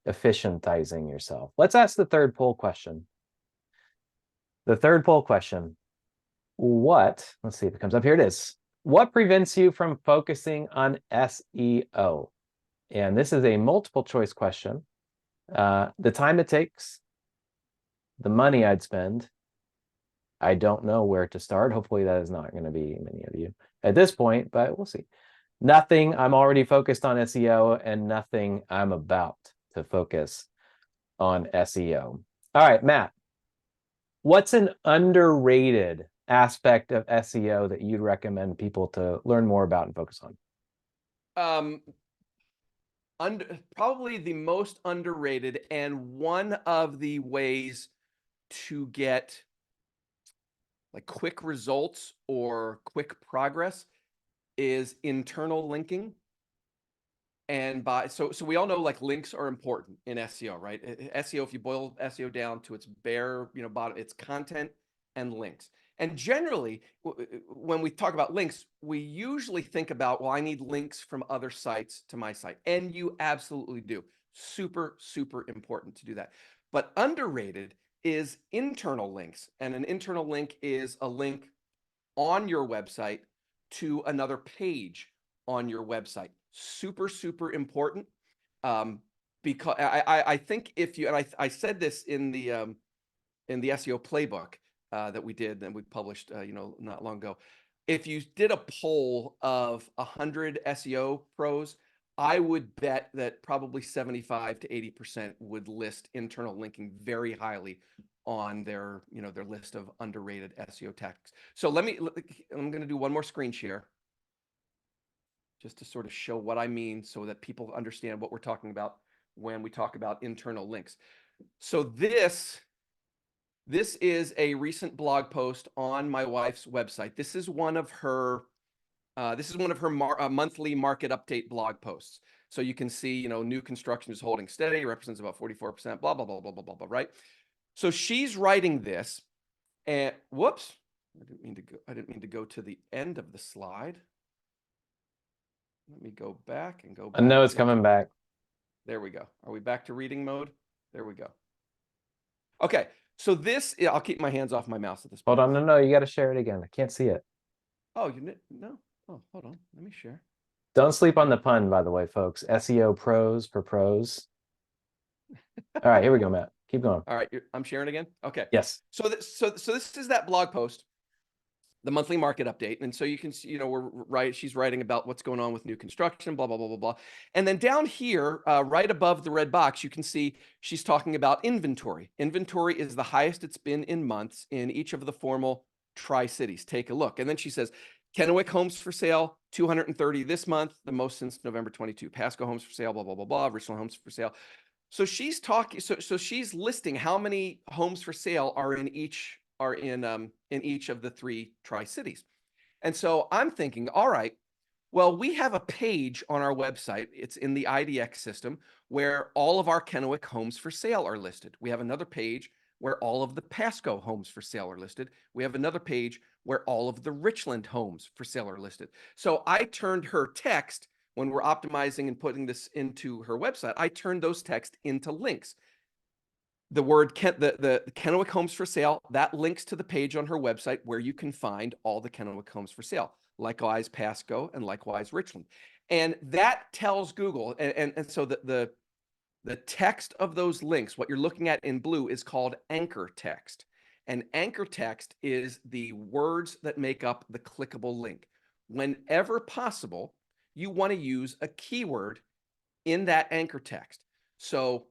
efficientizing yourself. Let's ask the third poll question. The third poll question. Let's see if it comes up. Here it is. What prevents you from focusing on SEO? And this is a multiple choice question. The time it takes, the money I'd spend. I don't know where to start. Hopefully that is not going to be many of you at this point, but we'll see. Nothing, I'm already focused on SEO, and nothing, I'm about to focus on SEO. All right, Matt, what's an underrated aspect of SEO that you'd recommend people to learn more about and focus on? Probably the most underrated and one of the ways to get like quick results or quick progress is internal linking. And so we all know like links are important in SEO, right? SEO, if you boil SEO down to its bare, bottom, it's content and links. And generally, when we talk about links, we usually think about, well, I need links from other sites to my site. And you absolutely do. Super, super important to do that. But underrated is internal links. And an internal link is a link on your website to another page on your website. Super, super important. Because I think if you, and I said this in the SEO playbook that we did and we published, not long ago. If you did a poll of 100 SEO pros, I would bet that probably 75 to 80% would list internal linking very highly on their list of underrated SEO tactics. So I'm going to do one more screen share just to sort of show what I mean so that people understand what we're talking about when we talk about internal links. So this is a recent blog post on my wife's website. This is one of her monthly market update blog posts. So you can see, new construction is holding steady, represents about 44%, blah, blah, blah, blah, blah, blah, blah, right? So she's writing this, and whoops, I didn't mean to go to the end of the slide. Let me go back and go back. I know it's coming back. There we go. Are we back to reading mode? There we go. Okay. So I'll keep my hands off my mouse at this point. Hold on. No, you got to share it again. I can't see it. Oh, no. Oh, hold on. Let me share. Don't sleep on the pun, by the way, folks. SEO pros for pros. All right, here we go, Matt. Keep going. All right, I'm sharing again. Okay. Yes. So this is that blog post, the monthly market update, and so you can see, she's writing about what's going on with new construction, blah blah blah blah blah, and then down here, right above the red box, you can see she's talking about inventory. Inventory is the highest it's been in months in each of the formal Tri-Cities. Take a look, and then she says, Kennewick homes for sale, 230 this month, the most since November 22. Pasco homes for sale, blah blah blah blah. Richland homes for sale. So she's talking. So she's listing how many homes for sale are in each of the three Tri-Cities. And so I'm thinking, all right, Well, we have a page on our website. It's in the IDX system where all of our Kennewick homes for sale are listed. We have another page where all of the Pasco homes for sale are listed. We have another page where all of the Richland homes for sale are listed. So I turned her text when we're optimizing and putting this into her website. I turned those text into links. The word the Kennewick homes for sale, that links to the page on her website where you can find all the Kennewick homes for sale. Likewise Pasco, and likewise Richland. And that tells Google, and so the text of those links, what you're looking at in blue, is called anchor text. And anchor text is the words that make up the clickable link. Whenever possible, you want to use a keyword in that anchor text. So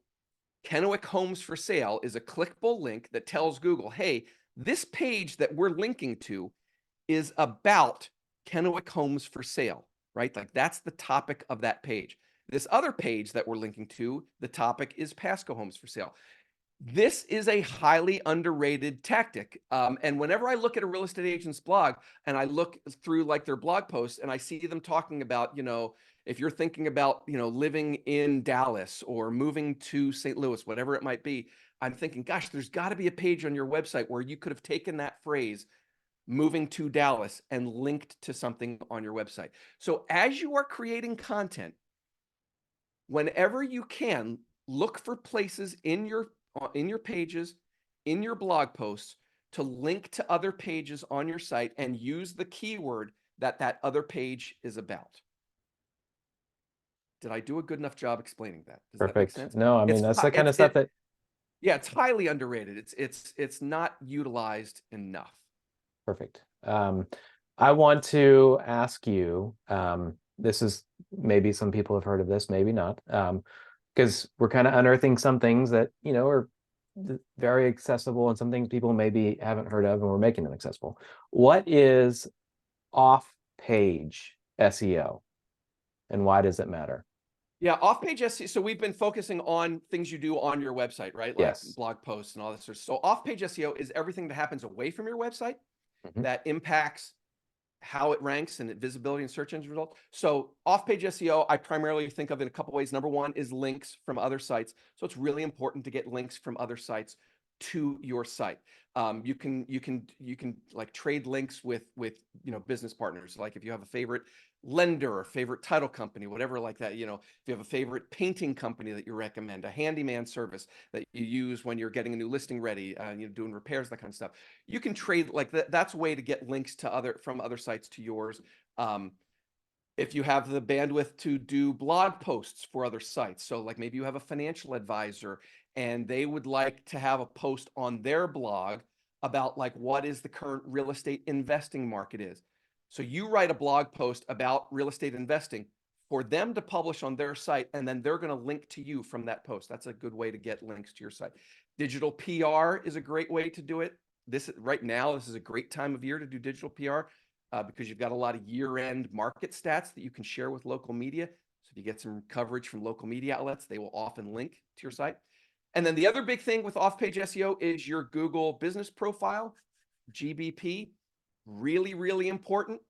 Kennewick Homes for Sale is a clickable link that tells Google, hey, this page that we're linking to is about Kennewick Homes for Sale, right? Like that's the topic of that page. This other page that we're linking to, the topic is Pasco Homes for Sale. This is a highly underrated tactic. And whenever I look at a real estate agent's blog and I look through like their blog posts and I see them talking about, if you're thinking about, living in Dallas or moving to St. Louis, whatever it might be, I'm thinking, gosh, there's got to be a page on your website where you could have taken that phrase, moving to Dallas, and linked to something on your website. So as you are creating content, whenever you can, look for places in your pages, in your blog posts, to link to other pages on your site and use the keyword that that other page is about. Did I do a good enough job explaining that? Does that make Perfect. sense? No, I mean, that's the kind of stuff that. Yeah, it's highly underrated. It's not utilized enough. Perfect. I want to ask you, this is maybe some people have heard of this, maybe not, because we're kind of unearthing some things that, are very accessible and some things people maybe haven't heard of, and we're making them accessible. What is off-page SEO and why does it matter? Yeah, off-page SEO. So we've been focusing on things you do on your website, right? Like Yes. blog posts and all this. So off-page SEO is everything that happens away from your website that impacts how it ranks and visibility and search engine results. So off-page SEO, I primarily think of in a couple ways. Number one is links from other sites. So it's really important to get links from other sites to your site. You can like trade links with business partners. Like if you have a favorite lender or favorite title company, whatever like that, if you have a favorite painting company that you recommend, a handyman service that you use when you're getting a new listing ready, doing repairs, that kind of stuff, you can trade like that. That's a way to get links to from other sites to yours. If you have the bandwidth to do blog posts for other sites, so like maybe you have a financial advisor and they would like to have a post on their blog about like what is the current real estate investing market is. So you write a blog post about real estate investing for them to publish on their site, and then they're going to link to you from that post. That's a good way to get links to your site. Digital PR is a great way to do it. This right now, this is a great time of year to do digital PR. Because you've got a lot of year-end market stats that you can share with local media. So if you get some coverage from local media outlets, they will often link to your site. And then the other big thing with off-page SEO is your Google business profile, GBP. Really, really important.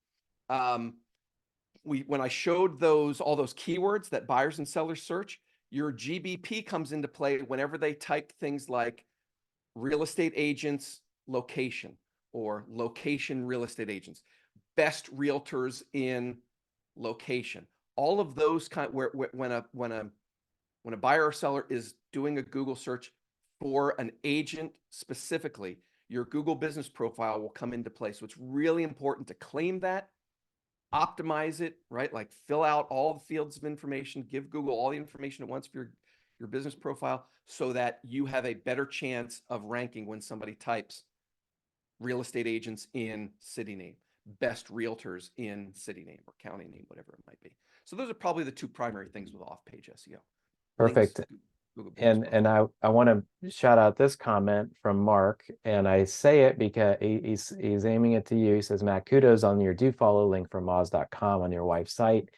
When I showed all those keywords that buyers and sellers search, your GBP comes into play whenever they type things like real estate agents location or location real estate agents, best realtors in location. All of those when a buyer or seller is doing a Google search for an agent specifically, your Google business profile will come into play. So it's really important to claim that, optimize it, right? Like fill out all the fields of information, give Google all the information at once for your business profile so that you have a better chance of ranking when somebody types real estate agents in city name, best realtors in city name or county name, whatever it might be. So those are probably the two primary things with off-page SEO. Perfect. Links, Google Business And I want to shout out this comment from Mark, and I say it because he's aiming it to you. He says, Matt, kudos on your do follow link from Moz.com on your wife's site.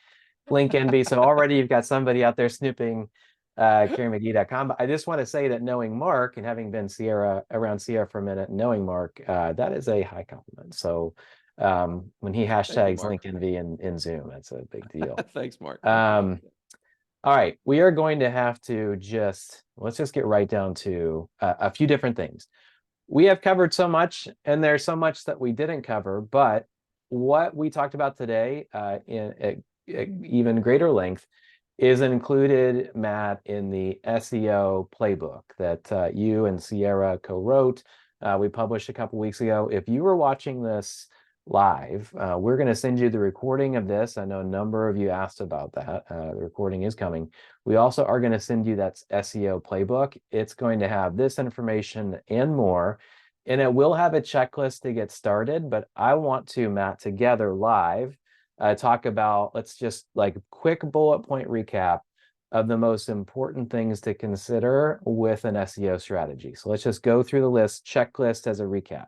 Link envy. So already you've got somebody out there snooping KarrieMcGee.com. But I just want to say that knowing Mark and having been around Sierra for a minute, knowing Mark, that is a high compliment. So When he Thank you, hashtags Mark. link envy in Zoom. That's a big deal. Thanks, Mark. All right, we are going to have to let's just get right down to a few different things. We have covered so much, and there's so much that we didn't cover, but what we talked about today in even greater length is included, Matt, in the SEO playbook that you and Sierra co-wrote. We published a couple weeks ago. If you were watching this live, we're going to send you the recording of this. I know a number of you asked about that. The recording is coming. We also are going to send you that SEO playbook. It's going to have this information and more, and it will have a checklist to get started. But I want to, Matt, together live, talk about, let's just like quick bullet point recap of the most important things to consider with an SEO strategy. So let's just go through the list, checklist as a recap.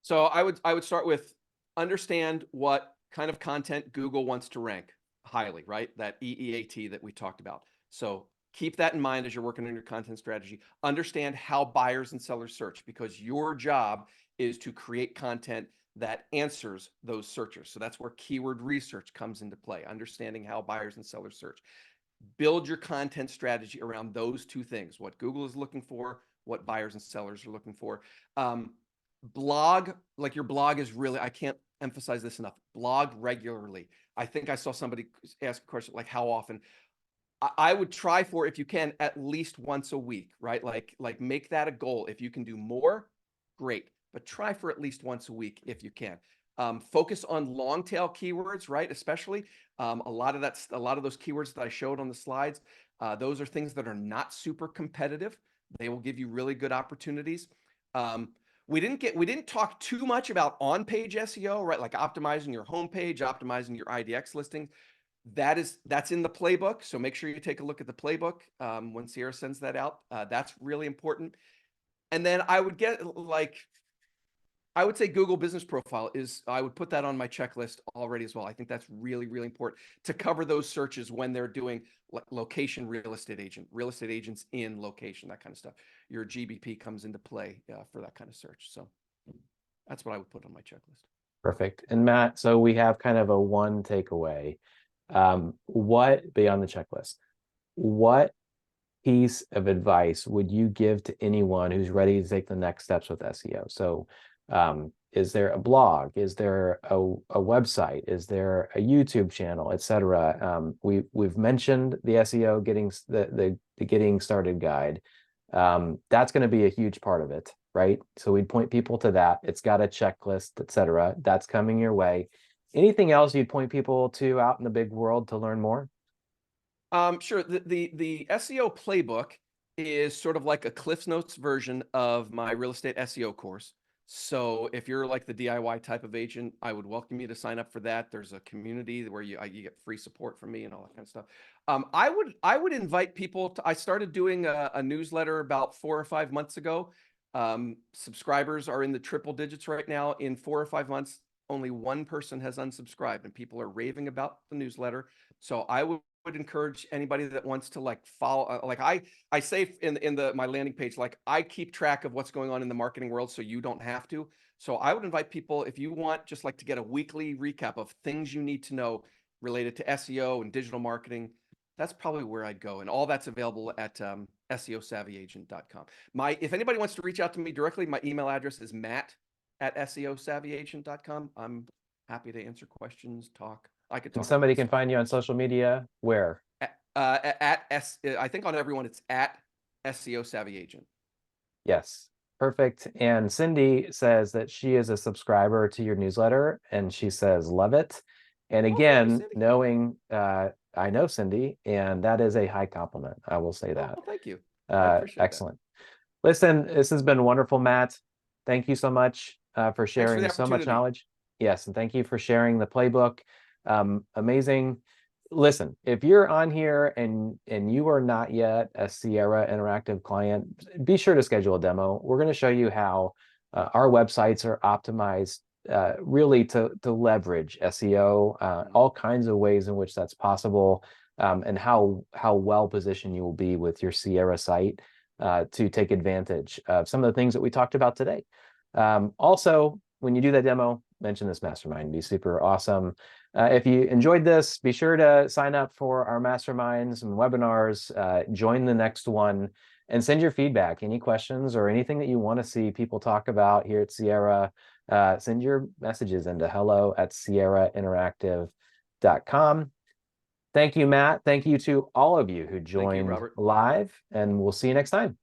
So I would start with understand what kind of content Google wants to rank highly, right? That EEAT that we talked about. So keep that in mind as you're working on your content strategy. Understand how buyers and sellers search, because your job is to create content that answers those searchers. So that's where keyword research comes into play, understanding how buyers and sellers search. Build your content strategy around those two things, what Google is looking for, what buyers and sellers are looking for. Blog, like your blog is really, I can't emphasize this enough, blog regularly. I think I saw somebody ask a question like how often. I would try for, if you can, at least once a week, right? Like make that a goal. If you can do more, great, but try for at least once a week if you can. Focus on long tail keywords, right? Especially a lot of those keywords that I showed on the slides. Those are things that are not super competitive. They will give you really good opportunities. We didn't talk too much about on-page SEO, right? Like optimizing your homepage, optimizing your IDX listings. That's in the playbook. So make sure you take a look at the playbook when Sierra sends that out. That's really important. And then I would say Google Business Profile I would put that on my checklist already as well. I think that's really, really important to cover those searches when they're doing location real estate agents in location, that kind of stuff. Your GBP comes into play for that kind of search. So that's what I would put on my checklist. Perfect. And Matt, so we have kind of a one takeaway. What, beyond the checklist, what piece of advice would you give to anyone who's ready to take the next steps with SEO? So is there a blog? Is there a website? Is there a YouTube channel, etc.? We've mentioned the SEO the getting started guide. That's going to be a huge part of it, right? So we'd point people to that. It's got a checklist, etc. That's coming your way. Anything else you'd point people to out in the big world to learn more? Sure. The SEO playbook is sort of like a Cliff's Notes version of my real estate SEO course. So if you're like the DIY type of agent, I would welcome you to sign up for that. There's a community where you get free support from me and all that kind of stuff. I would invite people to. I started doing a newsletter about 4 or 5 months ago. Subscribers are in the triple digits right now. In 4 or 5 months, only one person has unsubscribed, and people are raving about the newsletter. So I would encourage anybody that wants to like follow, like I say in my landing page, like I keep track of what's going on in the marketing world, so you don't have to. So I would invite people, if you want just like to get a weekly recap of things you need to know related to SEO and digital marketing, that's probably where I'd go. And all that's available at SEOSavvyAgent.com. If anybody wants to reach out to me directly, my email address is matt@SEOSavvyAgent.com. I'm happy to answer questions, talk. I could talk. And somebody can find you on social media where? I think on everyone it's at SEO Savvy Agent. Yes, perfect. And Cindy says that she is a subscriber to your newsletter, and she says love it. And again, knowing I know Cindy, and that is a high compliment. I will say that. Well, thank you. I appreciate excellent. Listen, this has been wonderful, Matt. Thank you so much for sharing so much knowledge. Yes, and thank you for sharing the playbook. Amazing. Listen, if you're on here and you are not yet a Sierra Interactive client, be sure to schedule a demo. We're going to show you how our websites are optimized really to leverage SEO, all kinds of ways in which that's possible, and how well positioned you will be with your Sierra site to take advantage of some of the things that we talked about today. Also, when you do that demo, mention this mastermind. It'd be super awesome. If you enjoyed this, be sure to sign up for our masterminds and webinars, join the next one, and send your feedback, any questions or anything that you want to see people talk about here at Sierra. Send your messages into hello@sierrainteractive.com. Thank you, Matt. Thank you to all of you who Thank you, joined Robert. live, and we'll see you next time.